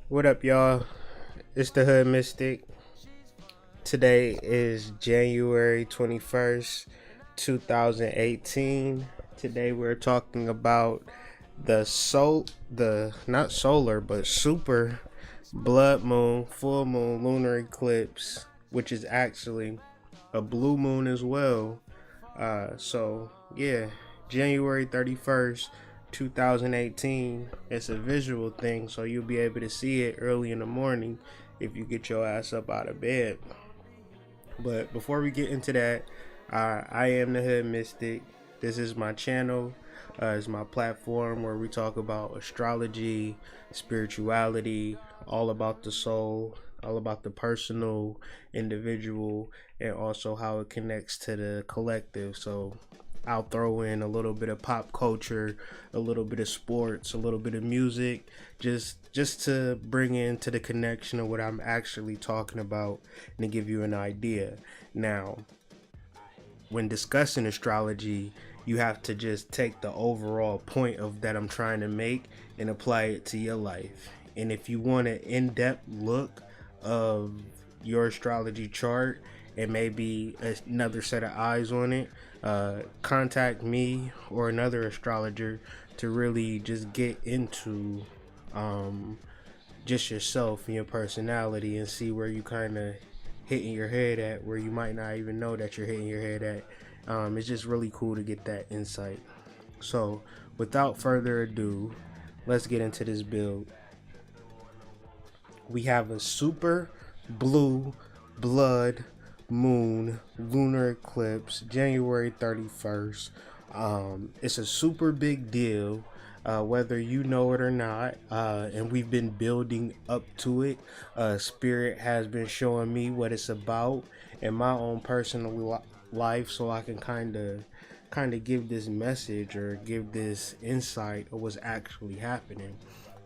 What up, y'all? It's the Hood Mystic. Today is January 21st, 2018. Today we're talking about the not solar, but super blood moon, full moon, lunar eclipse, which is actually a blue moon as well. Yeah, January 31st, 2018. It's a visual thing, so you'll be able to see it early in the morning if you get your ass up out of bed. But before we get into that, I am the Hood Mystic. This is my channel. It's my platform where we talk about astrology, spirituality, all about the soul, all about the personal, individual, and also how it connects to the collective. So I'll throw in a little bit of pop culture, a little bit of sports, a little bit of music, just to bring into the connection of what I'm actually talking about and to give you an idea. Now, when discussing astrology, you have to just take the overall point of that I'm trying to make and apply it to your life. And if you want an in-depth look of your astrology chart and maybe another set of eyes on it, contact me or another astrologer to really just get into um, just yourself and your personality and see where you kind of hitting your head at, where you might not even know that you're hitting your head at. It's just really cool to get that insight. So, without further ado, let's get into this build. We have a super blue blood moon lunar eclipse, January 31st. It's a super big deal, whether you know it or not, and we've been building up to it. Spirit has been showing me what it's about in my own personal life, so I can kind of give this message or give this insight of what's actually happening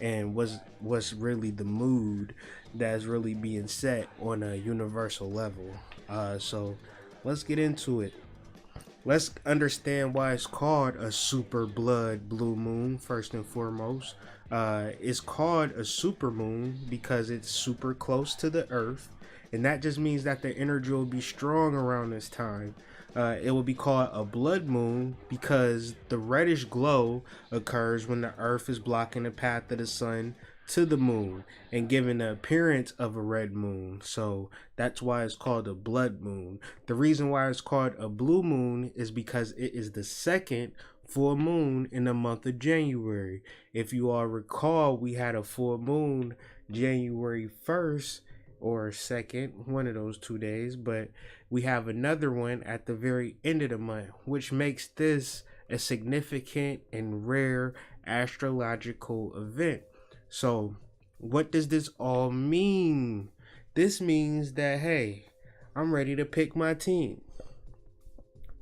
and what's really the mood that's really being set on a universal level. So let's get into it. Let's understand why it's called a super blood blue moon first and foremost. It's called a super moon because it's super close to the earth, and that just means that the energy will be strong around this time. It will be called a blood moon because the reddish glow occurs when the earth is blocking the path of the sun to the moon and giving the appearance of a red moon. So that's why it's called a blood moon. The reason why it's called a blue moon is because it is the second full moon in the month of January. If you all recall, we had a full moon January 1st or 2nd, one of those 2 days, but we have another one at the very end of the month, which makes this a significant and rare astrological event. So, what does this all mean? This means that, hey, I'm ready to pick my team.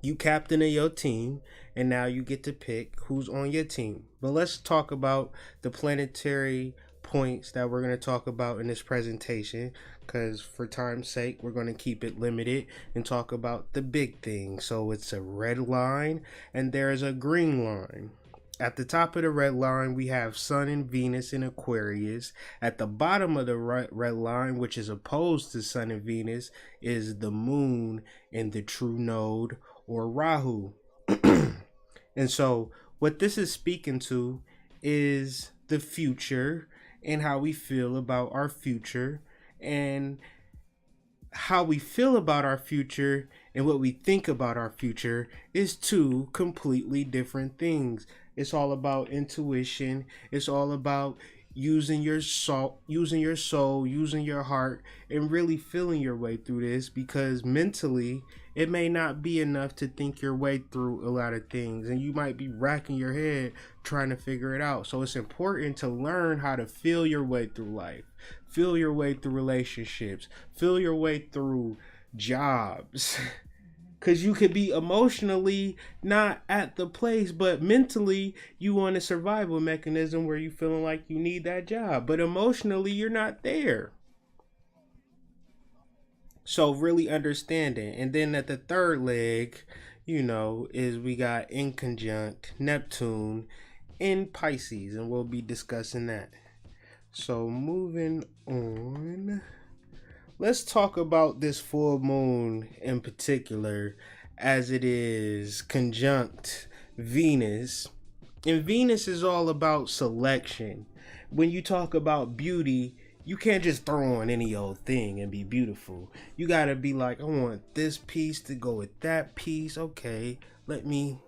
You captain of your team, and now you get to pick who's on your team. But let's talk about the planetary points that we're going to talk about in this presentation, because for time's sake we're going to keep it limited and talk about the big thing. So it's a red line and there's a green line. At the top of the red line, we have Sun and Venus in Aquarius. At the bottom of the red line, which is opposed to Sun and Venus, is the Moon in the true node or Rahu. And so, what this is speaking to is the future and how we feel about our future, and how we feel about our future and what we think about our future is two completely different things. It's all about intuition. It's all about using your soul, using your heart, and really feeling your way through this, because mentally it may not be enough to think your way through a lot of things, and you might be racking your head trying to figure it out. So it's important to learn how to feel your way through life, feel your way through relationships, feel your way through jobs. Because you could be emotionally not at the place, but mentally you on a survival mechanism where you feeling like you need that job, but emotionally you're not there. So really understanding. And then at the third leg, is we got in conjunct Neptune in Pisces, and we'll be discussing that. So moving on, let's talk about this full moon in particular, as it is conjunct Venus. And Venus is all about selection. When you talk about beauty, you can't just throw on any old thing and be beautiful. You gotta be like, I want this piece to go with that piece. Okay, let me.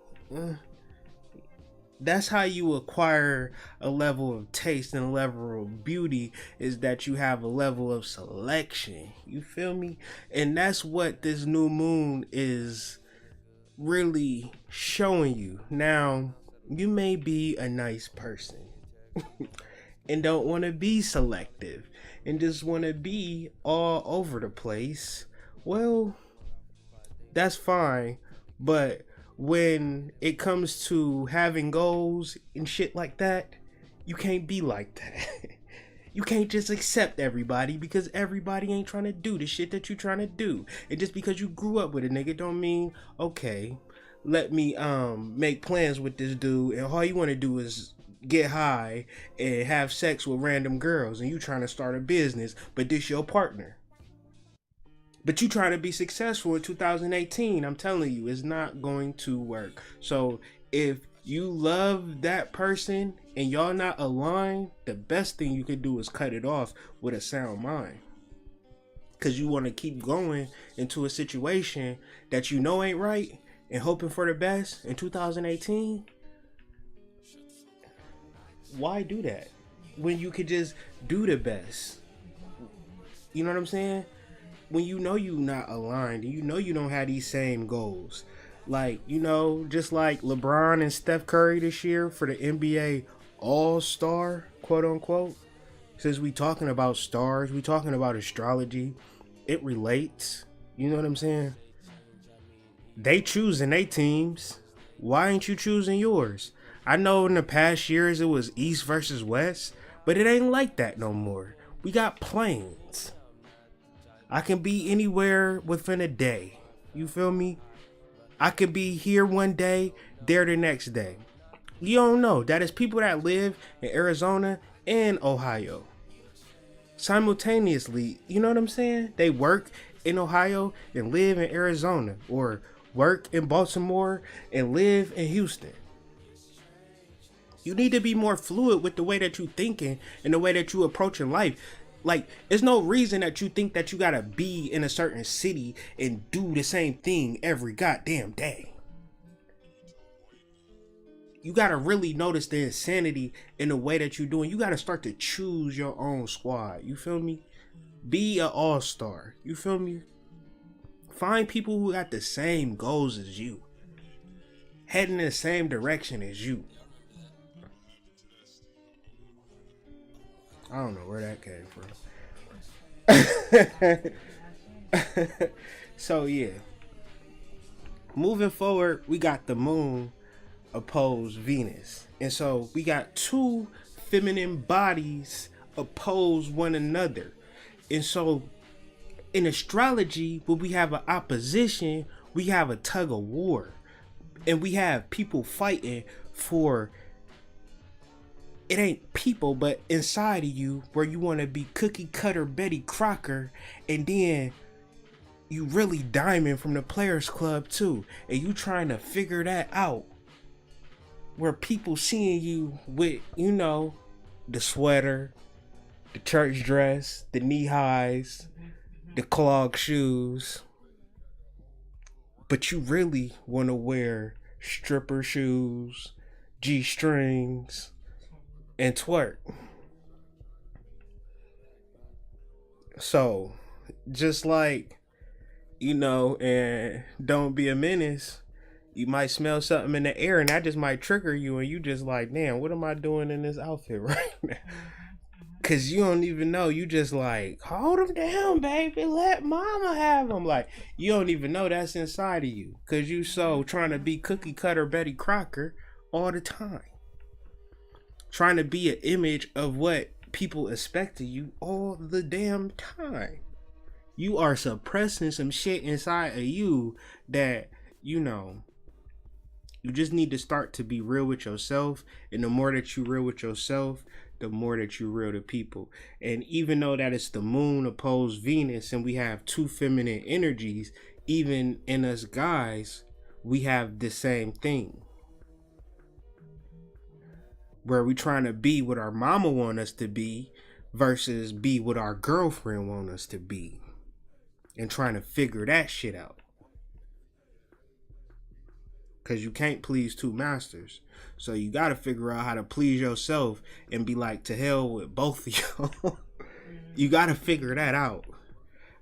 That's how you acquire a level of taste and a level of beauty, is that you have a level of selection. You feel me? And that's what this new moon is really showing you. Now, you may be a nice person and don't want to be selective and just want to be all over the place. Well, that's fine, but when it comes to having goals and shit like that, you can't be like that. You can't just accept everybody, because everybody ain't trying to do the shit that you trying to do. And just because you grew up with a nigga don't mean, okay, let me make plans with this dude and all you want to do is get high and have sex with random girls, and you trying to start a business, but this your partner. But you trying to be successful in 2018, I'm telling you, it's not going to work. So if you love that person and y'all not aligned, the best thing you can do is cut it off with a sound mind. Because you want to keep going into a situation that you know ain't right and hoping for the best in 2018. Why do that when you could just do the best? You know what I'm saying? When you know you not aligned and you know you don't have these same goals. Like, you know, just like LeBron and Steph Curry this year for the NBA All-Star, quote unquote. Since we talking about stars, we talking about astrology, it relates. You know what I'm saying? They choosing their teams. Why ain't you choosing yours? I know in the past years it was East versus West, but it ain't like that no more. We got planes. I can be anywhere within a day. You feel me? I could be here one day, there the next day. You don't know. That is people that live in Arizona and Ohio simultaneously. You know what I'm saying? They work in Ohio and live in Arizona, or work in Baltimore and live in Houston. You need to be more fluid with the way that you thinking and the way that you approaching life. Like, there's no reason that you think that you gotta be in a certain city and do the same thing every goddamn day. You gotta really notice the insanity in the way that you're doing. You gotta start to choose your own squad. You feel me? Be an all-star. You feel me? Find people who got the same goals as you, heading in the same direction as you. I don't know where that came from. So yeah, moving forward, we got the moon opposed Venus, and so we got two feminine bodies oppose one another. And so in astrology, when we have an opposition, we have a tug of war, and we have people fighting for, it ain't people, but inside of you, where you want to be cookie cutter Betty Crocker, and then you really diamond from the Players Club too, and you trying to figure that out, where people seeing you with, you know, the sweater, the church dress, the knee highs, the clog shoes, but you really want to wear stripper shoes, G-strings, and twerk. So, just like, you know, and Don't Be a Menace, you might smell something in the air and that just might trigger you, and you just like, damn, what am I doing in this outfit right now? Cause you don't even know. You just like, hold him down, baby. Let mama have him. Like, you don't even know that's inside of you. Cause you so trying to be cookie cutter Betty Crocker all the time. Trying to be an image of what people expect of you all the damn time. You are suppressing some shit inside of you that, you know, You just need to start to be real with yourself. And the more that you real with yourself, the more that you real to people. And even though that it's the moon opposed Venus and we have two feminine energies, even in us guys, we have the same thing. Where we trying to be what our mama want us to be versus be what our girlfriend want us to be. And trying to figure that shit out. Because you can't please two masters. So you got to figure out how to please yourself and be like, to hell with both of you. You got to figure that out.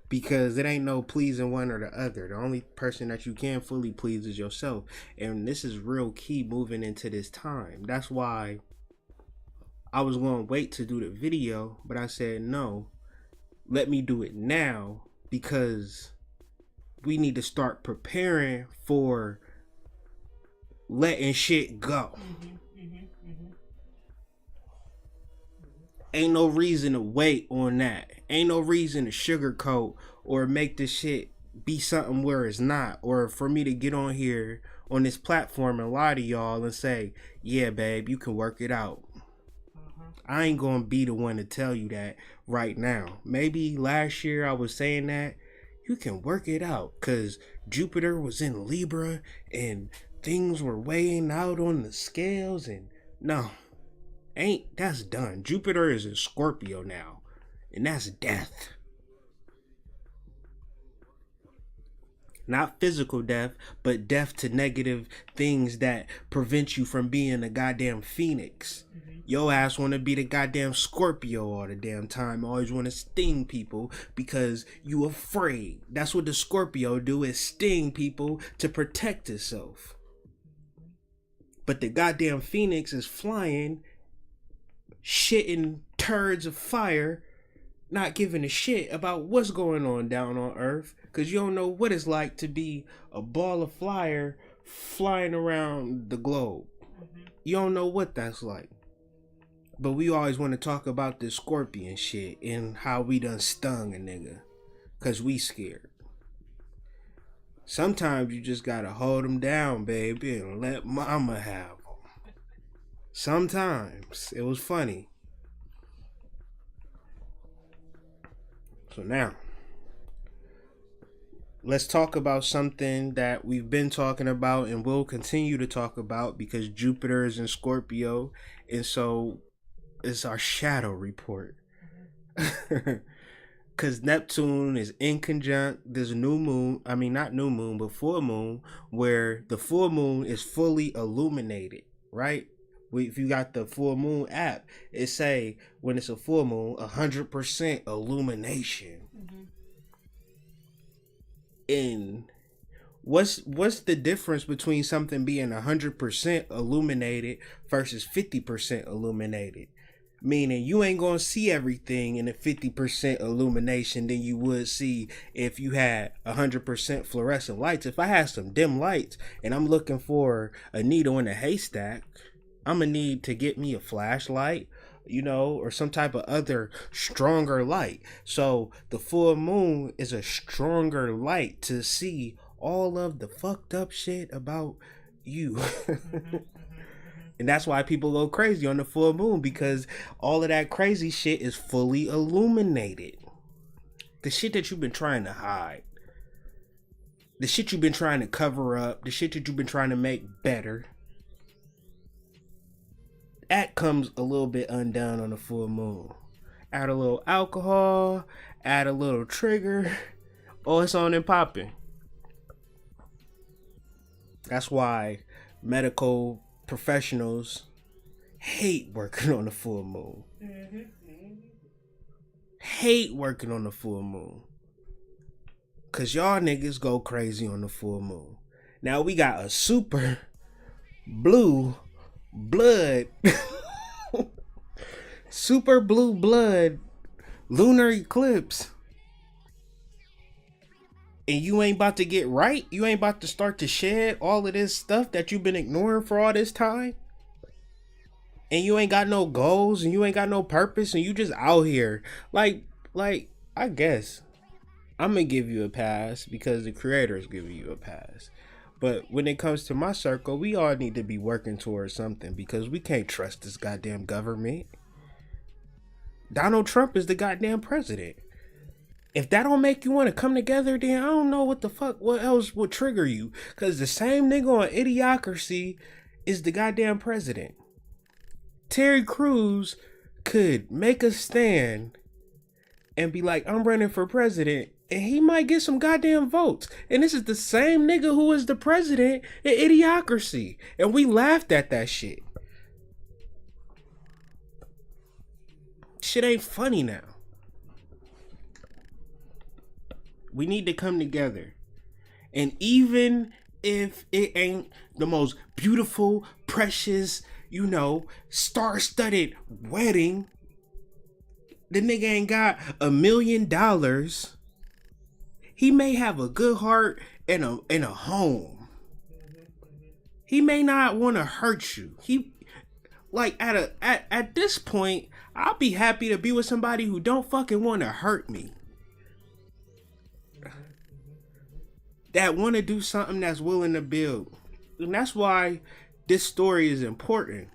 Because it ain't no pleasing one or the other. The only person that you can fully please is yourself. And this is real key moving into this time. That's why I was going to wait to do the video. But I said, no, let me do it now. Because we need to start preparing for letting shit go. Ain't no reason to wait on that. Ain't no reason to sugarcoat or make this shit be something where it's not. Or for me to get on here on this platform and lie to y'all and say, yeah, babe, you can work it out. I ain't gonna be the one to tell you that right now. Maybe last year I was saying that you can work it out because Jupiter was in Libra and things were weighing out on the scales, and no, that's done. Jupiter is in Scorpio now, and that's death. Not physical death, but death to negative things that prevent you from being a goddamn phoenix. Your ass want to be the goddamn Scorpio all the damn time. Always want to sting people because you afraid. That's what the Scorpio do, is sting people to protect itself. But the goddamn Phoenix is flying, shitting turds of fire, not giving a shit about what's going on down on Earth. Because you don't know what it's like to be a ball of fire flying around the globe. You don't know what that's like. But we always want to talk about this scorpion shit and how we done stung a nigga. Because we scared. Sometimes you just gotta hold them down, baby, and let mama have them. Sometimes. It was funny. So now, let's talk about something that we've been talking about and will continue to talk about because Jupiter is in Scorpio. And so it's our shadow report. Because Neptune is in conjunct this new moon, not new moon, but full moon, where the full moon is fully illuminated, right? If you got the full moon app, it say when it's a full moon, 100% illumination. And what's the difference between something being 100% illuminated versus 50% illuminated? Meaning you ain't gonna see everything in a 50% illumination than you would see if you had 100% fluorescent lights. If I had some dim lights and I'm looking for a needle in a haystack, I'm gonna need to get me a flashlight, or some type of other stronger light. So the full moon is a stronger light to see all of the fucked up shit about you. And that's why people go crazy on the full moon, because all of that crazy shit is fully illuminated. The shit that you've been trying to hide, the shit you've been trying to cover up, the shit that you've been trying to make better, that comes a little bit undone on the full moon. Add a little alcohol, add a little trigger, oh, it's on and popping. That's why medical professionals hate working on the full moon. Hate working on the full moon. Cause y'all niggas go crazy on the full moon. Now we got a super blue blood super blue blood lunar eclipse. And you ain't about to get right? You ain't about to start to shed all of this stuff that you've been ignoring for all this time? And you ain't got no goals and you ain't got no purpose and you just out here. Like, I guess I'm gonna give you a pass because the creator is giving you a pass. But when it comes to my circle, we all need to be working towards something because we can't trust this goddamn government. Donald Trump is the goddamn president. If that don't make you want to come together, then I don't know what the fuck, what else would trigger you. Because the same nigga on Idiocracy is the goddamn president. Terry Crews could make a stand and be like, I'm running for president, and he might get some goddamn votes. And this is the same nigga who is the president in Idiocracy. And we laughed at that shit. Shit ain't funny now. We need to come together. And even if it ain't the most beautiful, precious, star-studded wedding, the nigga ain't got $1 million. He may have a good heart and a home. He may not want to hurt you. At this point, I'll be happy to be with somebody who don't fucking want to hurt me. That want to do something that's willing to build. And that's why this story is important.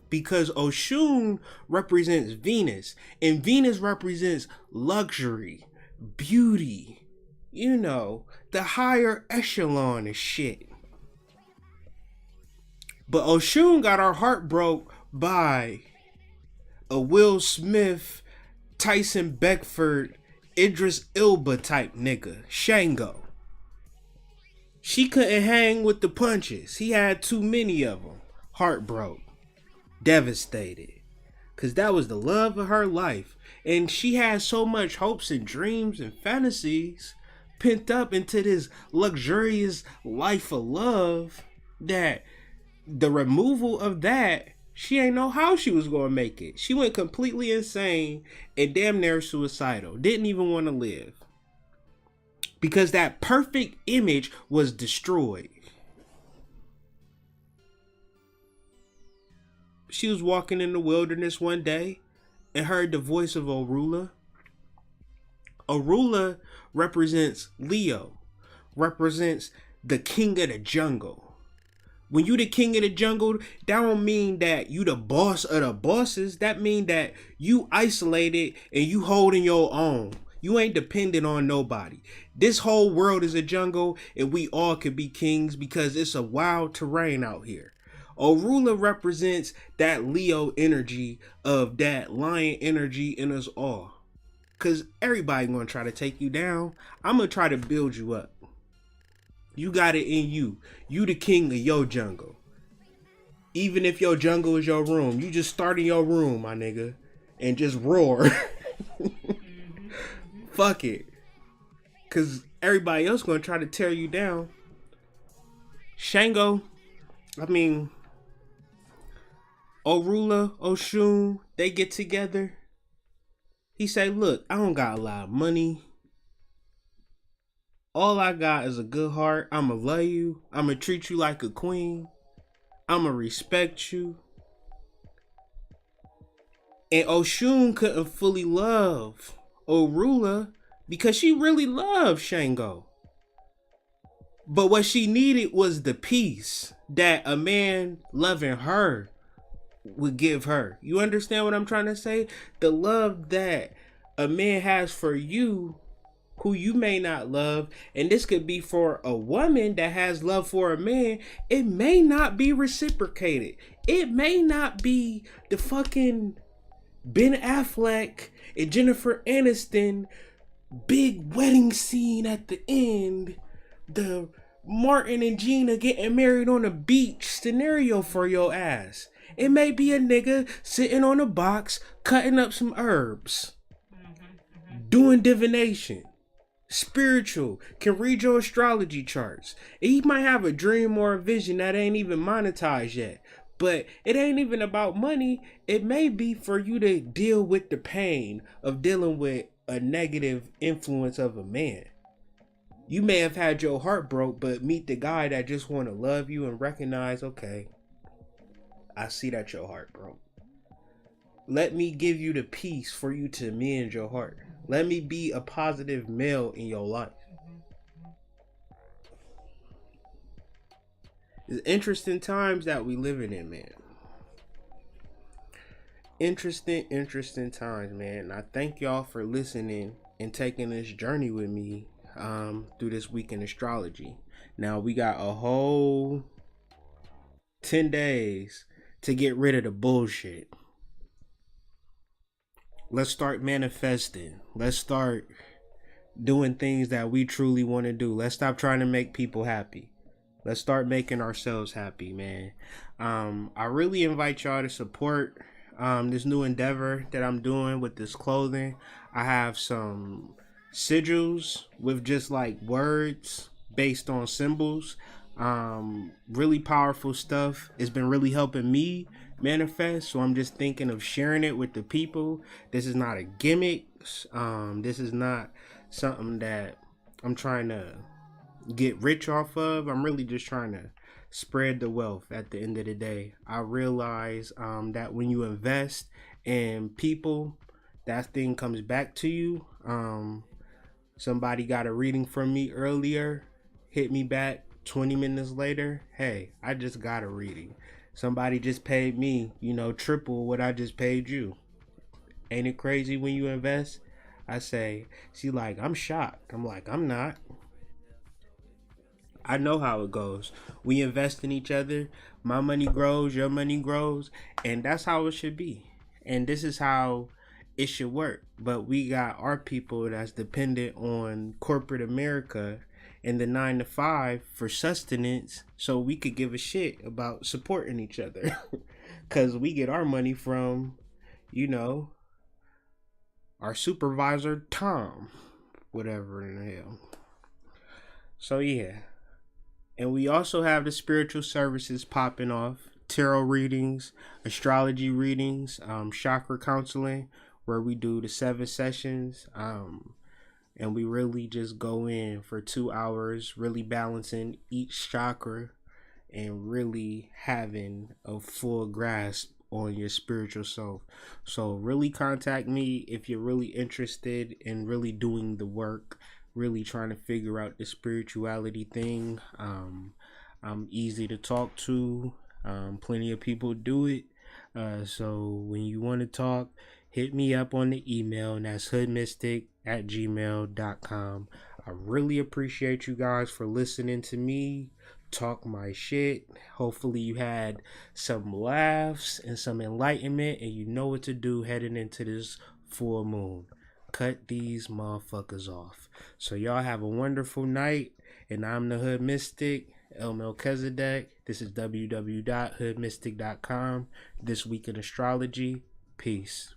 Because Oshun represents Venus. And Venus represents luxury, beauty. The higher echelon of shit. But Oshun got our heart broke by a Will Smith, Tyson Beckford, Idris Elba type nigga, Shango. She couldn't hang with the punches. He had too many of them. Heartbroken. Devastated. Because that was the love of her life. And she had so much hopes and dreams and fantasies pent up into this luxurious life of love that the removal of that, she ain't know how she was going to make it. She went completely insane and damn near suicidal. Didn't even want to live. Because that perfect image was destroyed. She was walking in the wilderness one day and heard the voice of Orula. Orula represents Leo. Represents the king of the jungle. When you the king of the jungle, that don't mean that you the boss of the bosses. That mean that you isolated and you holding your own. You ain't dependent on nobody. This whole world is a jungle and we all can be kings because it's a wild terrain out here. Orula represents that Leo energy of that lion energy in us all. Because everybody gonna try to take you down. I'm gonna try to build you up. You got it in you. You the king of your jungle. Even if your jungle is your room, you just start in your room, my nigga, and just roar. Fuck it. Because everybody else gonna try to tear you down. Orula, Oshun, they get together. He say, look, I don't got a lot of money. All I got is a good heart. I'ma love you. I'ma treat you like a queen. I'ma respect you. And Oshun couldn't fully love Orula because she really loved Shango. But what she needed was the peace that a man loving her would give her. You understand what I'm trying to say? The love that a man has for you who you may not love, and this could be for a woman that has love for a man, it may not be reciprocated. It may not be the fucking Ben Affleck and Jennifer Aniston big wedding scene at the end, the Martin and Gina getting married on a beach scenario for your ass. It may be a nigga sitting on a box cutting up some herbs, doing divination. Spiritual, can read your astrology charts. He might have a dream or a vision that ain't even monetized yet. But it ain't even about money. It may be for you to deal with the pain of dealing with a negative influence of a man. You may have had your heart broke, but meet the guy that just want to love you and recognize, okay, I see that your heart broke. Let me give you the peace for you to mend your heart. Let me be a positive male in your life. It's interesting times that we living in, man. Interesting times, man. And I thank y'all for listening and taking this journey with me through this week in astrology. Now we got a whole 10 days to get rid of the bullshit. Let's start manifesting. Let's start doing things that we truly want to do. Let's stop trying to make people happy. Let's start making ourselves happy, man. I really invite y'all to support this new endeavor that I'm doing with this clothing. I have some sigils with just like words based on symbols. Really powerful stuff. It's been really helping me manifest. So I'm just thinking of sharing it with the people. This is not a gimmick. This is not something that I'm trying to get rich off of. I'm really just trying to spread the wealth at the end of the day. I realize that when you invest in people, that thing comes back to you. Somebody got a reading from me earlier, hit me back 20 minutes later. Hey, I just got a reading. Somebody just paid me, triple what I just paid you. Ain't it crazy when you invest? I say, she like, I'm shocked. I'm like, I'm not. I know how it goes. We invest in each other. My money grows, your money grows, and that's how it should be. And this is how it should work. But we got our people that's dependent on corporate America and the 9 to 5 for sustenance, so we could give a shit about supporting each other. Cause we get our money from, our supervisor Tom, whatever in the hell. So yeah. And we also have the spiritual services popping off, tarot readings, astrology readings, chakra counseling, where we do the 7 sessions. And we really just go in for 2 hours, really balancing each chakra and really having a full grasp on your spiritual self. So really contact me if you're really interested in really doing the work, really trying to figure out the spirituality thing. I'm easy to talk to. Plenty of people do it. So when you want to talk, hit me up on the email, and that's hoodmystic@gmail.com. I really appreciate you guys for listening to me talk my shit. Hopefully you had some laughs and some enlightenment, and you know what to do heading into this full moon. Cut these motherfuckers off. So y'all have a wonderful night, and I'm the Hood Mystic, El Melchizedek. This is www.hoodmystic.com. This week in astrology. Peace.